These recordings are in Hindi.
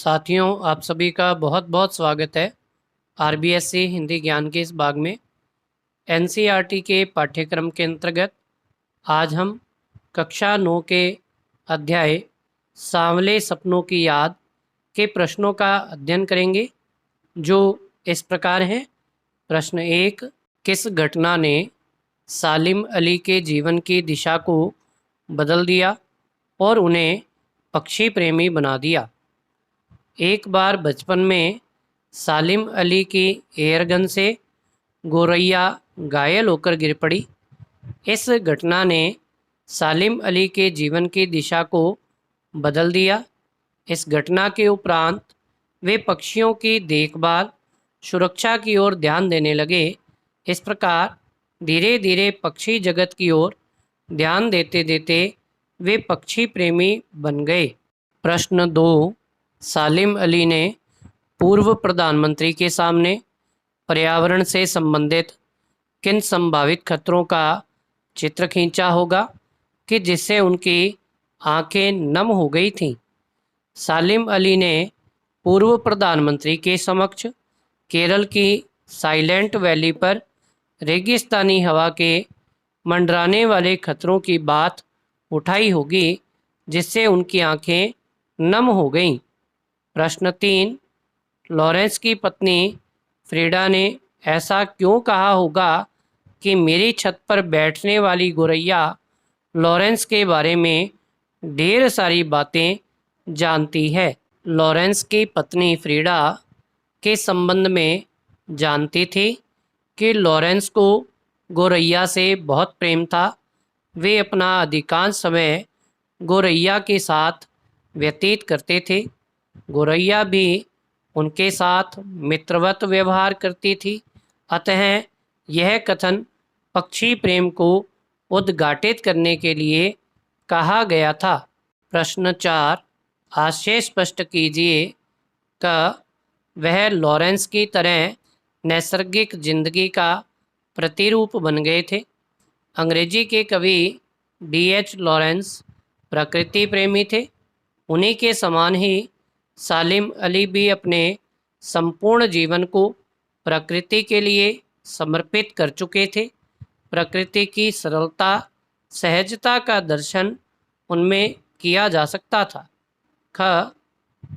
साथियों, आप सभी का बहुत बहुत स्वागत है आरबीएससी हिंदी ज्ञान के इस भाग में। एनसीईआरटी के पाठ्यक्रम के अंतर्गत आज हम कक्षा 9 के अध्याय सांवले सपनों की याद के प्रश्नों का अध्ययन करेंगे, जो इस प्रकार हैं। प्रश्न 1, किस घटना ने सालिम अली के जीवन की दिशा को बदल दिया और उन्हें पक्षी प्रेमी बना दिया? एक बार बचपन में सालिम अली की एयरगन से गोरैया घायल होकर गिर पड़ी। इस घटना ने सालिम अली के जीवन की दिशा को बदल दिया। इस घटना के उपरांत वे पक्षियों की देखभाल, सुरक्षा की ओर ध्यान देने लगे। इस प्रकार धीरे धीरे पक्षी जगत की ओर ध्यान देते देते वे पक्षी प्रेमी बन गए। प्रश्न 2, सालिम अली ने पूर्व प्रधानमंत्री के सामने पर्यावरण से संबंधित किन संभावित खतरों का चित्र खींचा होगा कि जिससे उनकी आंखें नम हो गई थीं? सालिम अली ने पूर्व प्रधानमंत्री के समक्ष केरल की साइलेंट वैली पर रेगिस्तानी हवा के मंडराने वाले खतरों की बात उठाई होगी, जिससे उनकी आंखें नम हो गईं। प्रश्न 3, लॉरेंस की पत्नी फ्रीडा ने ऐसा क्यों कहा होगा कि मेरी छत पर बैठने वाली गोरैया लॉरेंस के बारे में ढेर सारी बातें जानती है? लॉरेंस की पत्नी फ्रीडा के संबंध में जानती थी कि लॉरेंस को गोरैया से बहुत प्रेम था। वे अपना अधिकांश समय गोरैया के साथ व्यतीत करते थे। गोरैया भी उनके साथ मित्रवत व्यवहार करती थी। अतः यह कथन पक्षी प्रेम को उद्घाटित करने के लिए कहा गया था। प्रश्न 4, आशय स्पष्ट कीजिए कि वह लॉरेंस की तरह नैसर्गिक जिंदगी का प्रतिरूप बन गए थे। अंग्रेजी के कवि D.H. लॉरेंस प्रकृति प्रेमी थे। उन्हीं के समान ही सालिम अली भी अपने संपूर्ण जीवन को प्रकृति के लिए समर्पित कर चुके थे। प्रकृति की सरलता, सहजता का दर्शन उनमें किया जा सकता था। ख,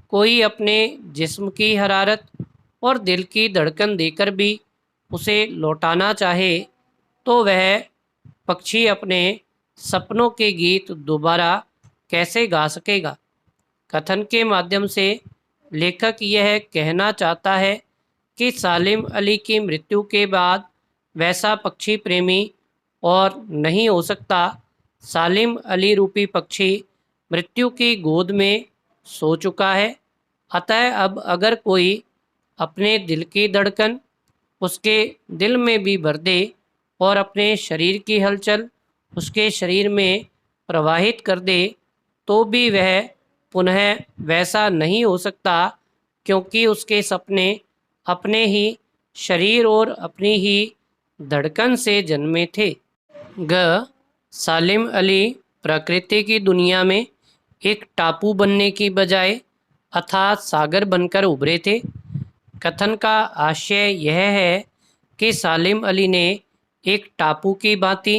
कोई अपने जिस्म की हरारत और दिल की धड़कन देकर भी उसे लौटाना चाहे तो वह पक्षी अपने सपनों के गीत दोबारा कैसे गा सकेगा? कथन के माध्यम से लेखक यह कहना चाहता है कि सालिम अली की मृत्यु के बाद वैसा पक्षी प्रेमी और नहीं हो सकता। सालिम अली रूपी पक्षी मृत्यु की गोद में सो चुका है। अतः अब अगर कोई अपने दिल की धड़कन उसके दिल में भी भर दे और अपने शरीर की हलचल उसके शरीर में प्रवाहित कर दे, तो भी वह पुनः वैसा नहीं हो सकता, क्योंकि उसके सपने अपने ही शरीर और अपनी ही धड़कन से जन्मे थे। ग, सालिम अली प्रकृति की दुनिया में एक टापू बनने की बजाय अथाह सागर बनकर उभरे थे। कथन का आशय यह है कि सालिम अली ने एक टापू की भांति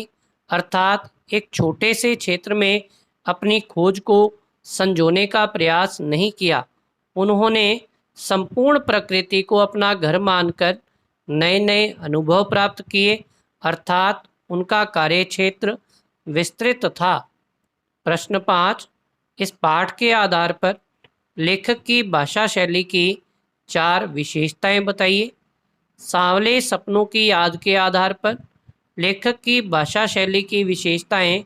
अर्थात एक छोटे से क्षेत्र में अपनी खोज को संजोने का प्रयास नहीं किया। उन्होंने संपूर्ण प्रकृति को अपना घर मानकर नए नए अनुभव प्राप्त किए, अर्थात उनका कार्यक्षेत्र विस्तृत था। प्रश्न 5, इस पाठ के आधार पर लेखक की भाषा शैली की 4 विशेषताएं बताइए। सांवले सपनों की याद के आधार पर लेखक की भाषा शैली की विशेषताएं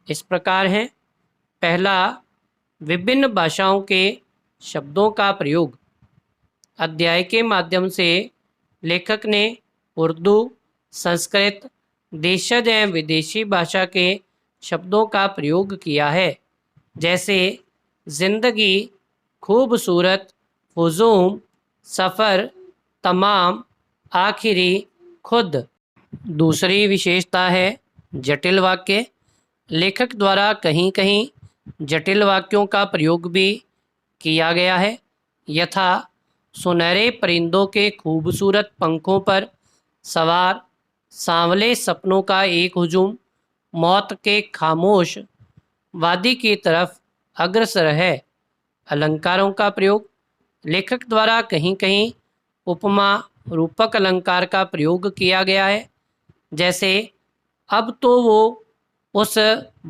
इस प्रकार हैं। पहला, विभिन्न भाषाओं के शब्दों का प्रयोग। अध्याय के माध्यम से लेखक ने उर्दू, संस्कृत, देशज एवं विदेशी भाषा के शब्दों का प्रयोग किया है, जैसे जिंदगी, खूबसूरत, हुजूम, सफ़र, तमाम, आखिरी, खुद। दूसरी विशेषता है जटिल वाक्य। लेखक द्वारा कहीं कहीं जटिल वाक्यों का प्रयोग भी किया गया है। यथा सुनहरे परिंदों के खूबसूरत पंखों पर सवार सांवले सपनों का एक हुजूम मौत के खामोश वादी की तरफ अग्रसर है। अलंकारों का प्रयोग। लेखक द्वारा कहीं कहीं उपमा रूपक अलंकार का प्रयोग किया गया है, जैसे अब तो वो उस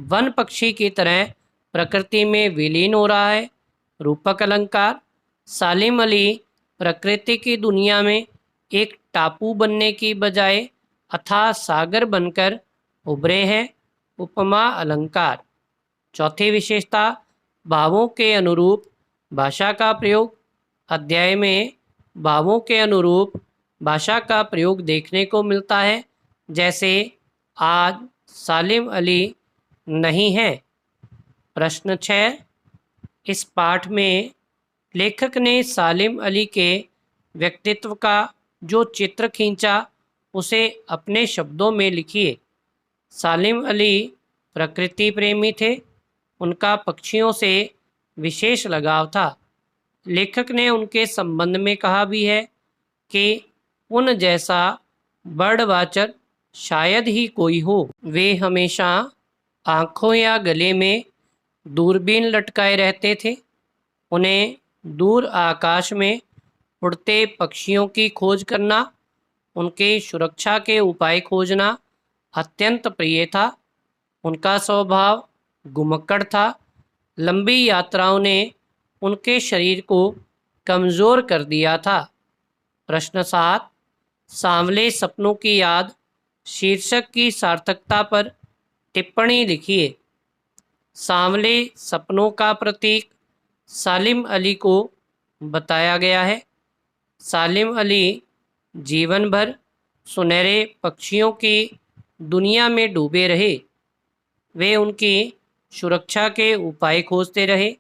वन पक्षी की तरह प्रकृति में विलीन हो रहा है। रूपक अलंकार। सालिम अली प्रकृति की दुनिया में एक टापू बनने की बजाय अथाह सागर बनकर उभरे हैं। उपमा अलंकार। चौथी विशेषता, भावों के अनुरूप भाषा का प्रयोग। अध्याय में भावों के अनुरूप भाषा का प्रयोग देखने को मिलता है, जैसे आज सालिम अली नहीं है। प्रश्न 6, इस पाठ में लेखक ने सालिम अली के व्यक्तित्व का जो चित्र खींचा उसे अपने शब्दों में लिखिए। सालिम अली प्रकृति प्रेमी थे। उनका पक्षियों से विशेष लगाव था। लेखक ने उनके संबंध में कहा भी है कि उन जैसा बर्ड वाचर शायद ही कोई हो। वे हमेशा आँखों या गले में दूरबीन लटकाए रहते थे। उन्हें दूर आकाश में उड़ते पक्षियों की खोज करना, उनकी सुरक्षा के उपाय खोजना अत्यंत प्रिय था। उनका स्वभाव घुमक्कड़ था। लंबी यात्राओं ने उनके शरीर को कमज़ोर कर दिया था। प्रश्न 7, सांवले सपनों की याद शीर्षक की सार्थकता पर टिप्पणी लिखिए। सांवले सपनों का प्रतीक सालिम अली को बताया गया है। सालिम अली जीवन भर सुनहरे पक्षियों की दुनिया में डूबे रहे। वे उनकी सुरक्षा के उपाय खोजते रहे।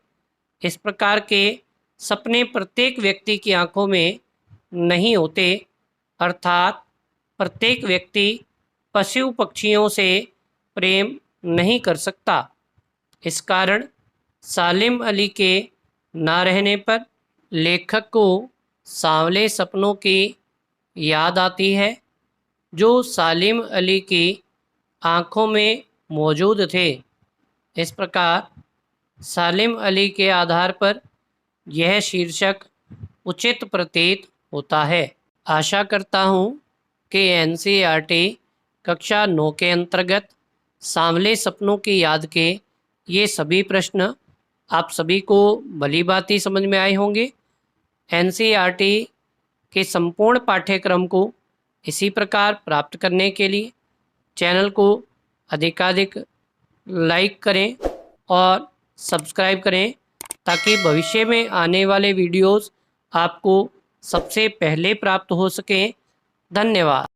इस प्रकार के सपने प्रत्येक व्यक्ति की आंखों में नहीं होते, अर्थात प्रत्येक व्यक्ति पशु पक्षियों से प्रेम नहीं कर सकता। इस कारण सालिम अली के ना रहने पर लेखक को सांवले सपनों की याद आती है, जो सालिम अली की आँखों में मौजूद थे। इस प्रकार सालिम अली के आधार पर यह शीर्षक उचित प्रतीत होता है। आशा करता हूँ कि एनसीईआरटी कक्षा 9 के अंतर्गत सांवले सपनों की याद के ये सभी प्रश्न आप सभी को भली भांति समझ में आए होंगे। एनसीईआरटी के संपूर्ण पाठ्यक्रम को इसी प्रकार प्राप्त करने के लिए चैनल को अधिकाधिक लाइक करें और सब्सक्राइब करें, ताकि भविष्य में आने वाले वीडियोस आपको सबसे पहले प्राप्त हो सकें। धन्यवाद।